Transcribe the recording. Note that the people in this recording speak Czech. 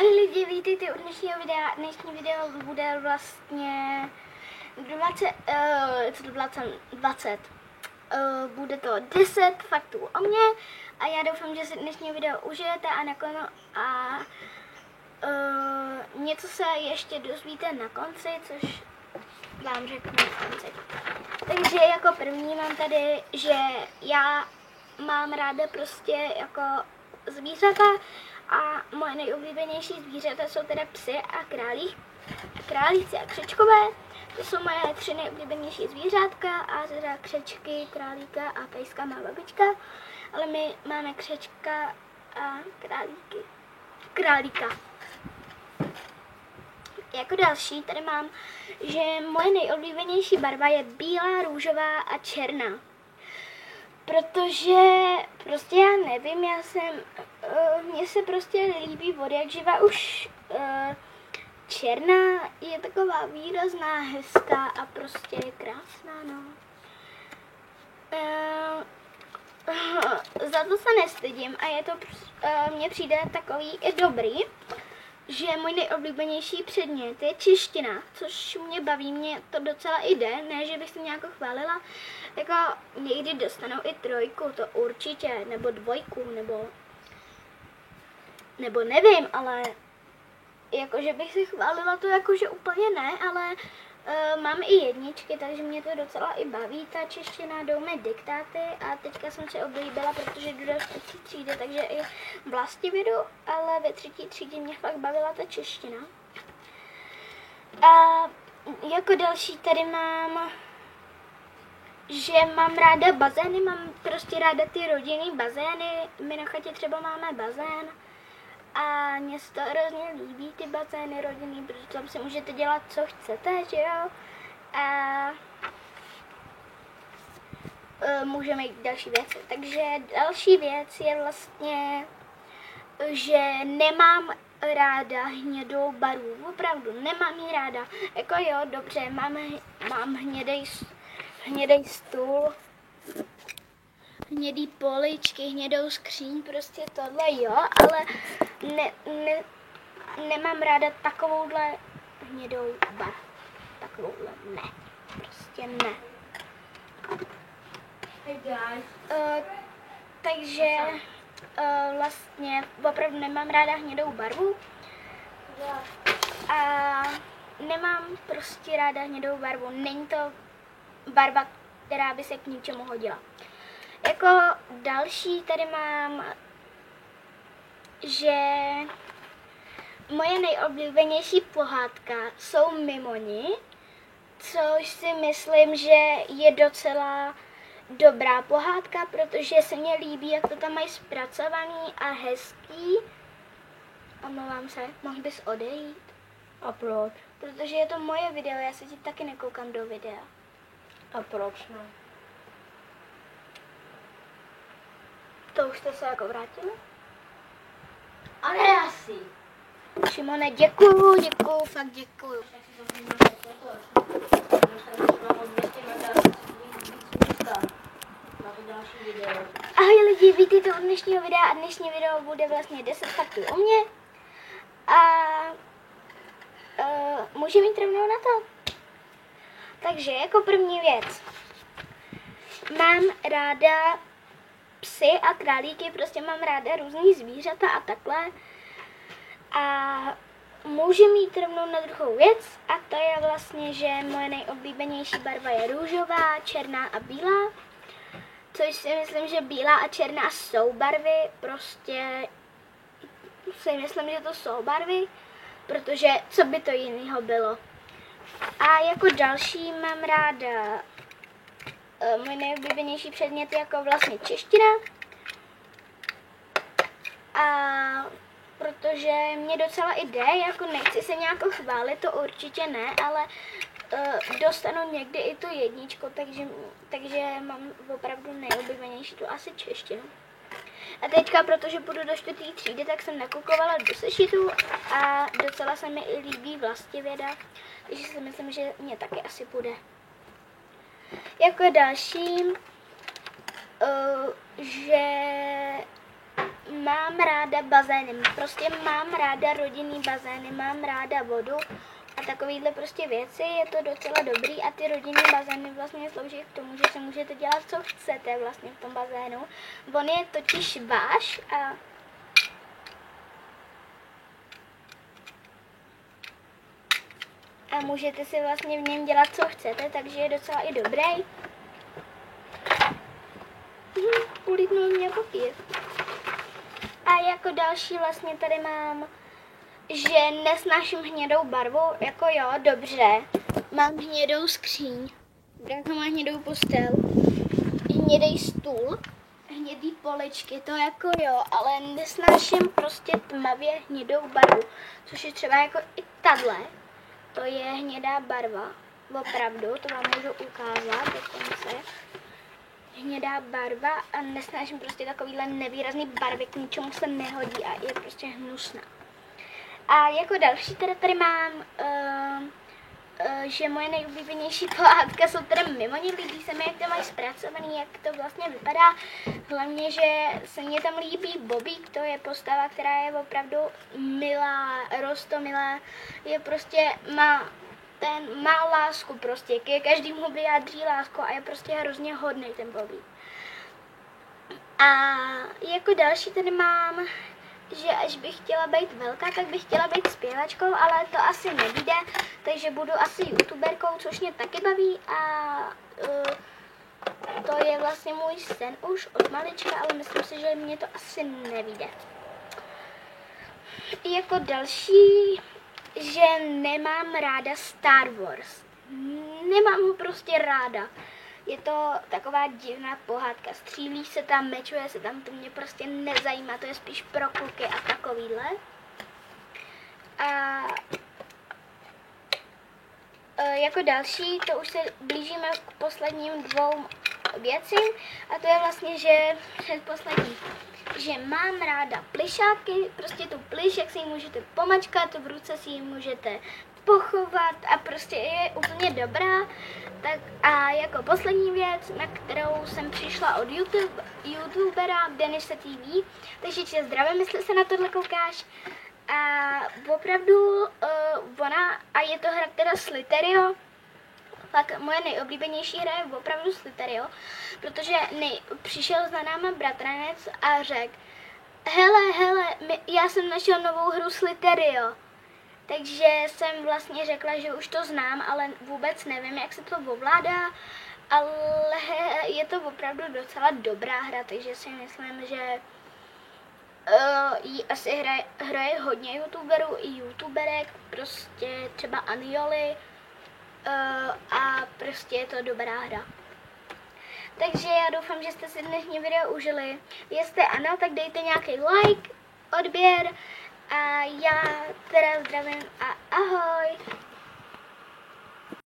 Ahoj lidi, vítejte u dnešního videa. Dnešní video bude vlastně 20. Bude to 10 faktů o mně a já doufám, že si dnešní video užijete a něco se ještě dozvíte na konci, což vám řeknu na konci. Takže jako první mám tady, že já mám ráda prostě jako zvířata a moje nejoblíbenější zvířata jsou teda psy a králíci a křečkové. To jsou moje 3 nejoblíbenější zvířátka a teda křečky, králíka a pejska má babička, ale my máme křečka a králíka. Jako další tady mám, že moje nejoblíbenější barva je bílá, růžová a černá. Protože prostě já nevím, mně se prostě líbí od jak živa už černá je taková výrazná, hezká a prostě je krásná, no. Za to se nestydím a je to, mně přijde takový i dobrý, že můj nejoblíbenější předmět je čeština, což mě baví, mě to docela jde, ne, že bych se nějak chválila, jako někdy dostanou i 3, to určitě, nebo 2, nebo nevím, ale jakože bych si chválila to jakože úplně ne, ale mám i 1, takže mě to docela i baví, ta čeština, jdou mi diktáty a teďka jsem se oblíbila, protože jdu do 3. třídy, takže i vlastně vědu, ale ve 3. třídě mě fakt bavila ta čeština. A jako další tady mám, že mám ráda bazény, mám prostě ráda ty rodinný bazény, my na chatě třeba máme bazén. A mně se to hrozně líbí, ty bazény rodinný, protože tam si můžete dělat, co chcete, že jo? A můžeme jít další věci. Takže další věc je vlastně, že nemám ráda hnědou barvu. Opravdu, nemám ji ráda. Jako jo, dobře, mám hnědej stůl, hnědý poličky, hnědou skříň, prostě tohle jo, ale nemám ráda takovouhle hnědou barvu. Takovouhle ne. Prostě ne. Hey guys. Takže vlastně opravdu nemám ráda hnědou barvu. A nemám prostě ráda hnědou barvu. Není to barva, která by se k ničemu hodila. Jako další tady mám, že moje nejoblíbenější pohádka jsou Mimoni, což si myslím, že je docela dobrá pohádka, protože se mně líbí, jak to tam mají zpracovaný a hezký. Omlouvám se, mohl bys odejít? A proč? Protože je to moje video, já se ti taky nekoukám do videa. A proč ne? To už jste se jako vrátili? Ale asi. Šimone, děkuju, fakt děkuju. Ahoj lidi, vítejte u dnešního videa a dnešní video bude vlastně 10 faktů o mně. A můžeme jít rovnou na to. Takže jako první věc. Mám ráda psy a králíky, prostě mám ráda různý zvířata a takhle. A můžeme jít rovnou na druhou věc a to je vlastně, že moje nejoblíbenější barva je růžová, černá a bílá. Což si myslím, že bílá a černá jsou barvy, prostě si myslím, že to jsou barvy, protože co by to jiného bylo. A jako další mám ráda můj nejoblíbenější předmět je jako vlastně čeština. A protože mě docela jde, jako nechci se nějak chválit, to určitě ne, ale dostanu někdy i tu 1, takže mám opravdu nejoblíbenější tu asi češtinu. A teďka, protože půjdu do 4. třídy, tak jsem nakukovala do sešitu a docela se mi i líbí vlastivěda, takže si myslím, že mě taky asi půjde. Jako další, že mám ráda bazény, prostě mám ráda rodinný bazény, mám ráda vodu a takovýhle prostě věci, je to docela dobrý a ty rodinný bazény vlastně slouží k tomu, že si můžete dělat, co chcete vlastně v tom bazénu. On je totiž váš a můžete si vlastně v něm dělat, co chcete, takže je docela i dobrý. Ulítnul mě papír. A jako další vlastně tady mám, že nesnáším hnědou barvu, jako jo, dobře. Mám hnědou skříň, Branka má hnědou postel, hnědý stůl, hnědý poličky, to jako jo, ale nesnáším prostě tmavě hnědou barvu, což je třeba jako i tahle. To je hnědá barva, opravdu, to vám můžu ukázat dokonce. Hnědá barva a nesnáším prostě takovýhle nevýrazný barvy, k ničemu se nehodí a je prostě hnusná. A jako další tady mám, že moje nejoblíbenější pohádka jsou teda Mimoni, líbí se mi, jak to mají zpracovaný, jak to vlastně vypadá. Hlavně, že se mně tam líbí Bobík, to je postava, která je opravdu milá, roztomilá, je prostě, má lásku prostě, ke každému vyjádří lásku a je prostě hrozně hodný ten Bobík. A jako další tady mám, že až bych chtěla být velká, tak bych chtěla být zpěvačkou, ale to asi nevíde, takže budu asi youtuberkou, což mě taky baví a to je vlastně můj sen už od malička, ale myslím si, že mě to asi nevíde. Jako další, že nemám ráda Star Wars. Nemám ho prostě ráda. Je to taková divná pohádka. Střílí se tam, mečuje se tam, to mě prostě nezajímá, to je spíš pro kluky a takovýhle. A jako další, to už se blížíme k posledním 2 věcím a to je vlastně, že předposlední, že mám ráda plišáky, prostě tu pliš, jak si ji můžete pomačkat, v ruce si ji můžete pochovat a prostě je úplně dobrá. Tak a jako poslední věc, na kterou jsem přišla od youtubera Denise TV, takže tě zdravím, jestli se na tohle koukáš. A opravdu ona, a je to hra teda Slither.io, tak moje nejoblíbenější hra je opravdu Slither.io, protože přišel za náma bratranec a řekl, hele, já jsem našel novou hru Slither.io. Takže jsem vlastně řekla, že už to znám, ale vůbec nevím, jak se to ovládá, ale je to opravdu docela dobrá hra, takže si myslím, že ji asi hraje hodně youtuberů i youtuberek, prostě třeba Anioli a prostě je to dobrá hra. Takže já doufám, že jste si dnešní video užili. Jestli ano, tak dejte nějaký like, odběr a já teda zdravím a ahoj!